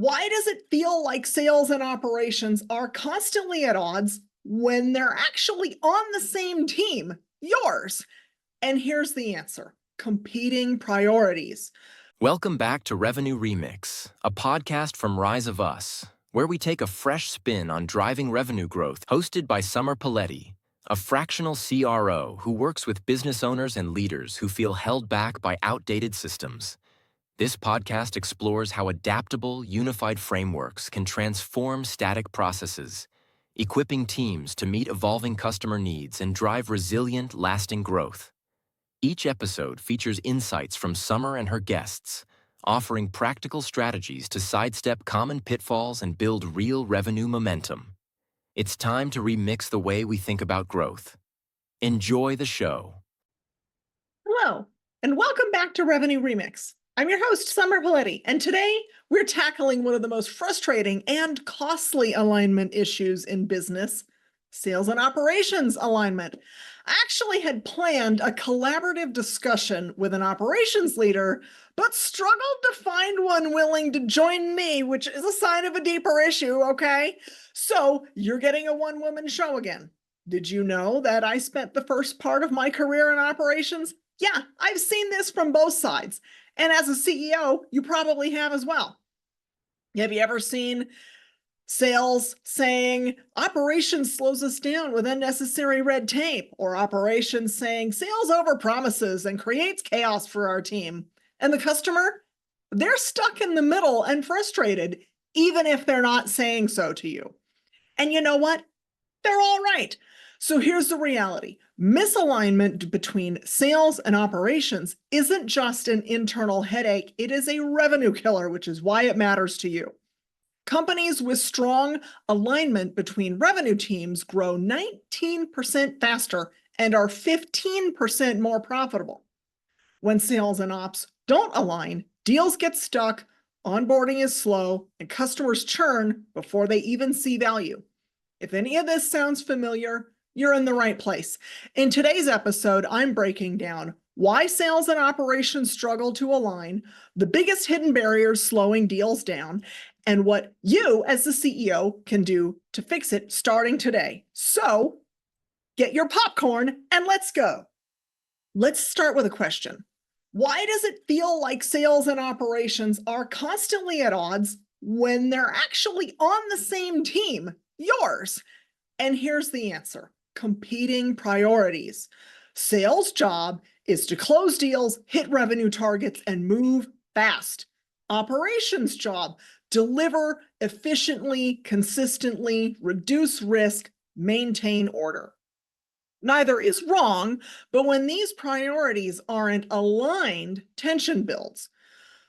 Why does it feel like sales and operations are constantly at odds when they're actually on the same team, yours? And here's the answer: competing priorities. Welcome back to Revenue Remix, a podcast from Rise of Us, where we take a fresh spin on driving revenue growth, hosted by Summer Paletti, a fractional CRO who works with business owners and leaders who feel held back by outdated systems. This podcast explores how adaptable, unified frameworks can transform static processes, equipping teams to meet evolving customer needs and drive resilient, lasting growth. Each episode features insights from Summer and her guests, offering practical strategies to sidestep common pitfalls and build real revenue momentum. It's time to remix the way we think about growth. Enjoy the show. Hello, and welcome back to Revenue Remix. I'm your host, Summer Paletti, and today we're tackling one of the most frustrating and costly alignment issues in business: sales and operations alignment. I actually had planned a collaborative discussion with an operations leader, but struggled to find one willing to join me, which is a sign of a deeper issue, okay? So you're getting a one-woman show again. Did you know that I spent the first part of my career in operations? Yeah, I've seen this from both sides. And as a CEO, you probably have as well. Have you ever seen sales saying operations slows us down with unnecessary red tape, or operations saying sales overpromises and creates chaos for our team? And the customer, they're stuck in the middle and frustrated, even if they're not saying so to you. And you know what? They're all right. So here's the reality: misalignment between sales and operations isn't just an internal headache, it is a revenue killer, which is why it matters to you. Companies with strong alignment between revenue teams grow 19% faster and are 15% more profitable. When sales and ops don't align, deals get stuck, onboarding is slow, and customers churn before they even see value. If any of this sounds familiar, you're in the right place. In today's episode, I'm breaking down why sales and operations struggle to align, the biggest hidden barriers slowing deals down, and what you as the CEO can do to fix it starting today. So get your popcorn and let's go. Let's start with a question. Why does it feel like sales and operations are constantly at odds when they're actually on the same team, yours? And here's the answer: competing priorities. Sales' job is to close deals, hit revenue targets, and move fast. Operations' job: deliver efficiently, consistently, reduce risk, maintain order. Neither is wrong, but when these priorities aren't aligned, tension builds.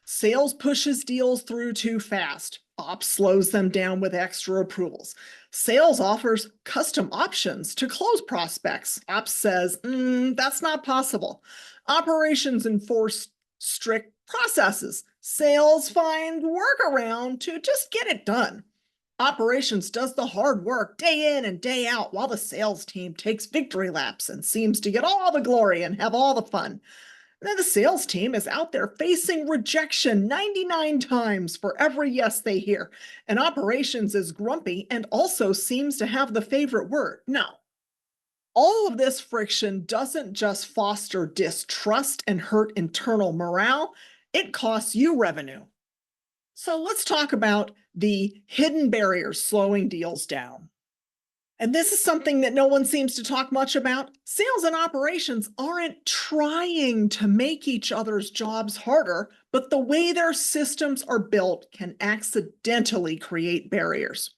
Sales pushes deals through too fast. Ops slows them down with extra approvals. Sales offers custom options to close prospects. Ops says, that's not possible. Operations enforce strict processes. Sales find workaround to just get it done. Operations does the hard work day in and day out, while the sales team takes victory laps and seems to get all the glory and have all the fun. Then the sales team is out there facing rejection 99 times for every yes they hear. And operations is grumpy and also seems to have the favorite word, no. All of this friction doesn't just foster distrust and hurt internal morale, it costs you revenue. So let's talk about the hidden barriers slowing deals down. And this is something that no one seems to talk much about. Sales and operations aren't trying to make each other's jobs harder, but the way their systems are built can accidentally create barriers.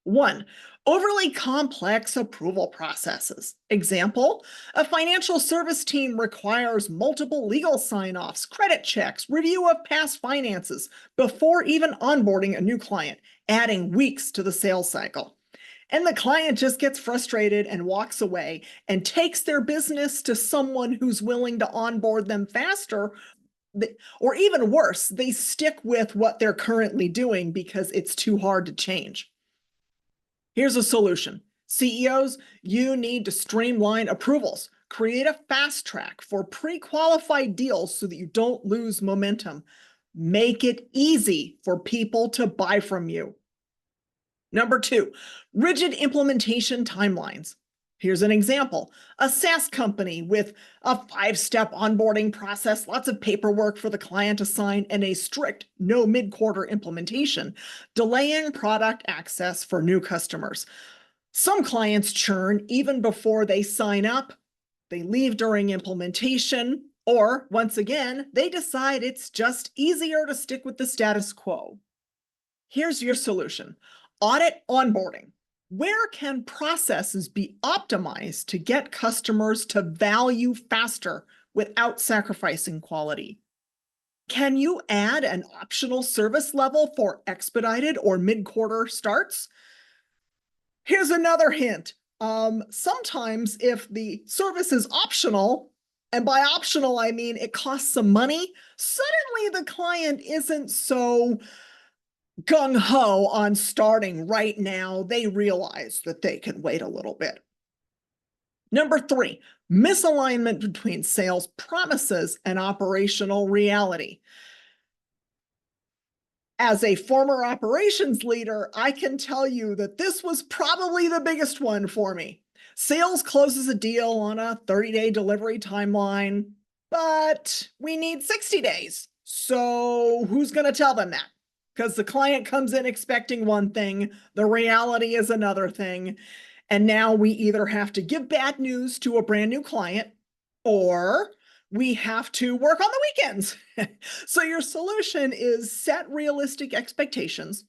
1. Overly complex approval processes. Example: a financial service team requires multiple legal sign-offs, credit checks, review of past finances before even onboarding a new client, adding weeks to the sales cycle. And the client just gets frustrated and walks away and takes their business to someone who's willing to onboard them faster. Or even worse, they stick with what they're currently doing because it's too hard to change. Here's a solution. CEOs, you need to streamline approvals. Create a fast track for pre-qualified deals so that you don't lose momentum. Make it easy for people to buy from you. Number 2, rigid implementation timelines. Here's an example. A SaaS company with a 5-step onboarding process, lots of paperwork for the client to sign, and a strict no mid-quarter implementation, delaying product access for new customers. Some clients churn even before they sign up. They leave during implementation, or once again, they decide it's just easier to stick with the status quo. Here's your solution. Audit onboarding. Where can processes be optimized to get customers to value faster without sacrificing quality? Can you add an optional service level for expedited or mid-quarter starts? Here's another hint. Sometimes if the service is optional, and by optional, I mean it costs some money, suddenly the client isn't so gung-ho on starting right now. They realize that they can wait a little bit. Number 3, misalignment between sales promises and operational reality. As a former operations leader, I can tell you that this was probably the biggest one for me. Sales closes a deal on a 30-day delivery timeline, but we need 60 days. So who's going to tell them that? Because the client comes in expecting one thing, the reality is another thing. And now we either have to give bad news to a brand new client, or we have to work on the weekends. So your solution is set realistic expectations.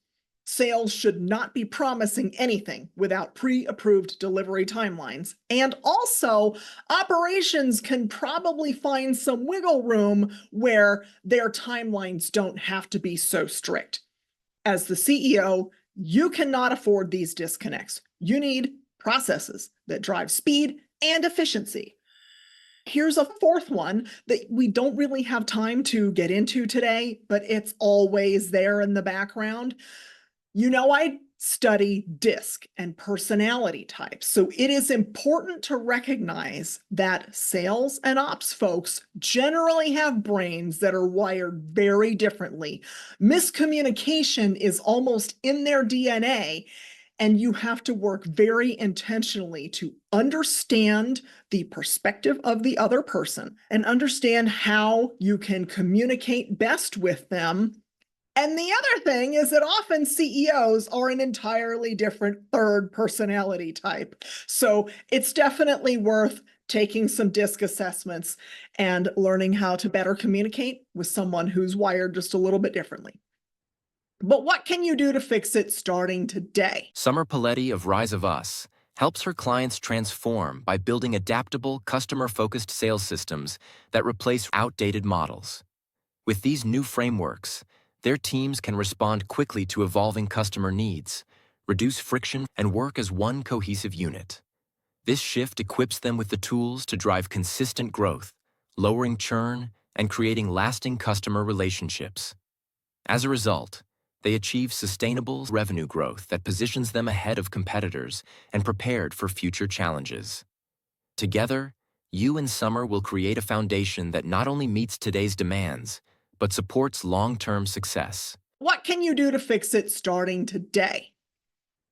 Sales should not be promising anything without pre-approved delivery timelines. And also, operations can probably find some wiggle room where their timelines don't have to be so strict. As the CEO, you cannot afford these disconnects. You need processes that drive speed and efficiency. Here's a 4th one that we don't really have time to get into today, but it's always there in the background. You know, I study DISC and personality types, so it is important to recognize that sales and ops folks generally have brains that are wired very differently. Miscommunication is almost in their DNA, and you have to work very intentionally to understand the perspective of the other person and understand how you can communicate best with them. And the other thing is that often CEOs are an entirely different 3rd personality type. So it's definitely worth taking some DISC assessments and learning how to better communicate with someone who's wired just a little bit differently. But what can you do to fix it starting today? Summer Paletti of Rise of Us helps her clients transform by building adaptable, customer-focused sales systems that replace outdated models. With these new frameworks, their teams can respond quickly to evolving customer needs, reduce friction, and work as one cohesive unit. This shift equips them with the tools to drive consistent growth, lowering churn, and creating lasting customer relationships. As a result, they achieve sustainable revenue growth that positions them ahead of competitors and prepared for future challenges. Together, you and Summer will create a foundation that not only meets today's demands, but supports long-term success. What can you do to fix it starting today?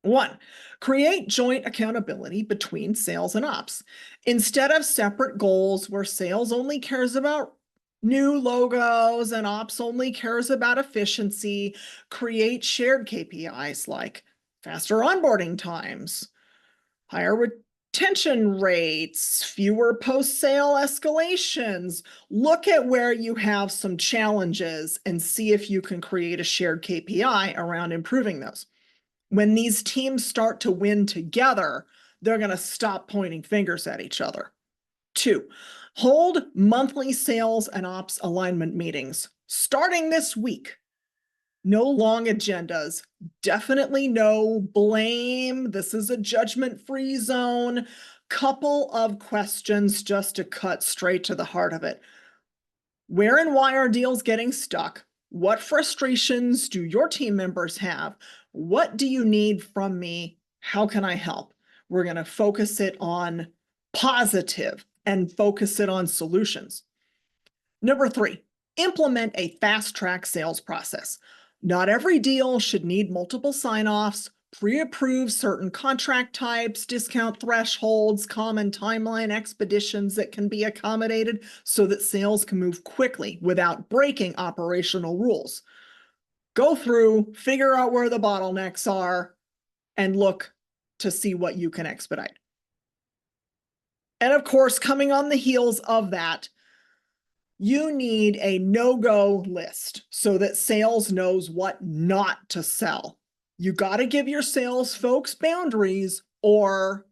1, create joint accountability between sales and ops. Instead of separate goals where sales only cares about new logos and ops only cares about efficiency, create shared KPIs like faster onboarding times, higher retention rates, fewer post-sale escalations. Look at where you have some challenges and see if you can create a shared KPI around improving those. When these teams start to win together, they're going to stop pointing fingers at each other. 2, hold monthly sales and ops alignment meetings starting this week. No long agendas, definitely no blame. This is a judgment-free zone. Couple of questions just to cut straight to the heart of it. Where and why are deals getting stuck? What frustrations do your team members have? What do you need from me? How can I help? We're going to focus it on positive and focus it on solutions. Number 3, Implement a fast-track sales process. Not every deal should need multiple sign-offs. Pre-approve certain contract types, discount thresholds, common timeline expeditions that can be accommodated so that sales can move quickly without breaking operational rules. Go through, figure out where the bottlenecks are, and look to see what you can expedite. And of course, coming on the heels of that, you need a no-go list so that sales knows what not to sell. You got to give your sales folks boundaries or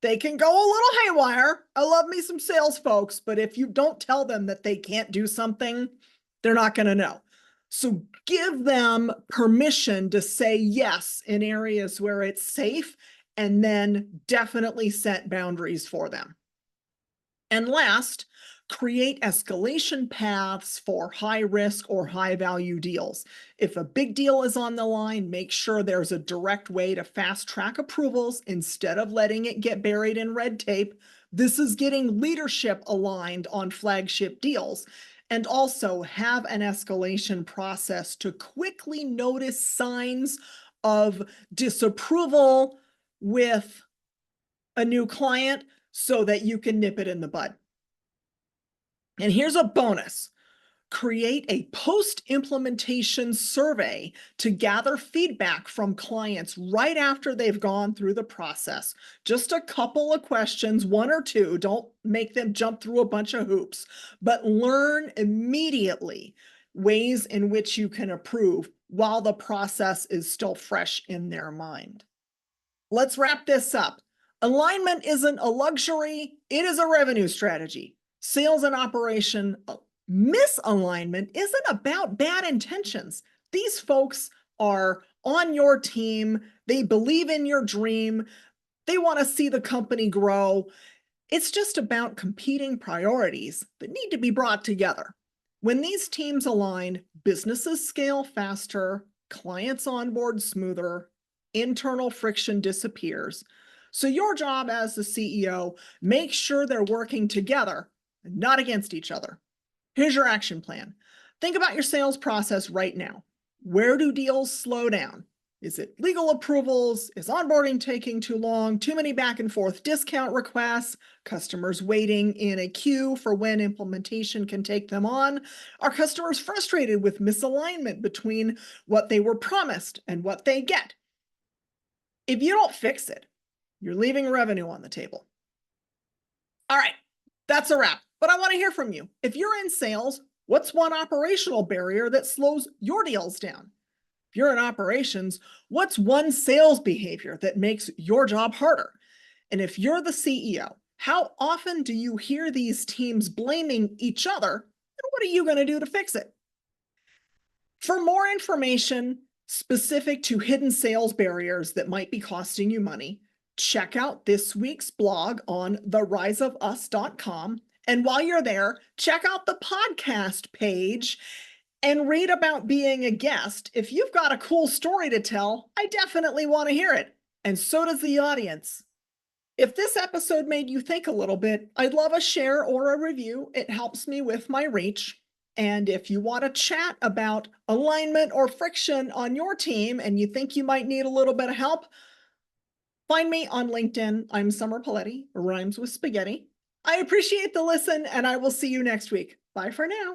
they can go a little haywire. I love me some sales folks, but if you don't tell them that they can't do something, they're not going to know. So give them permission to say yes in areas where it's safe, and then definitely set boundaries for them. And last, create escalation paths for high risk or high value deals. If a big deal is on the line, make sure there's a direct way to fast track approvals instead of letting it get buried in red tape. This is getting leadership aligned on flagship deals. And also have an escalation process to quickly notice signs of disapproval with a new client so that you can nip it in the bud. And here's a bonus. Create a post-implementation survey to gather feedback from clients right after they've gone through the process. Just a couple of questions, one or two. Don't make them jump through a bunch of hoops, but learn immediately ways in which you can improve while the process is still fresh in their mind. Let's wrap this up. Alignment isn't a luxury, it is a revenue strategy. Sales and operation misalignment isn't about bad intentions. These folks are on your team. They believe in your dream. They want to see the company grow. It's just about competing priorities that need to be brought together. When these teams align, businesses scale faster, clients onboard smoother, internal friction disappears. So your job as the CEO, make sure they're working together, not against each other. Here's your action plan. Think about your sales process right now. Where do deals slow down? Is it legal approvals? Is onboarding taking too long? Too many back and forth discount requests? Customers waiting in a queue for when implementation can take them on? Are customers frustrated with misalignment between what they were promised and what they get? If you don't fix it, you're leaving revenue on the table. All right, that's a wrap. But I want to hear from you. If you're in sales, what's one operational barrier that slows your deals down? If you're in operations, what's one sales behavior that makes your job harder? And if you're the CEO, how often do you hear these teams blaming each other? And what are you going to do to fix it? For more information specific to hidden sales barriers that might be costing you money, check out this week's blog on theriseofus.com. And while you're there, check out the podcast page and read about being a guest. If you've got a cool story to tell, I definitely want to hear it. And so does the audience. If this episode made you think a little bit, I'd love a share or a review. It helps me with my reach. And if you want to chat about alignment or friction on your team and you think you might need a little bit of help, find me on LinkedIn. I'm Summer Paletti, rhymes with spaghetti. I appreciate the listen, and I will see you next week. Bye for now.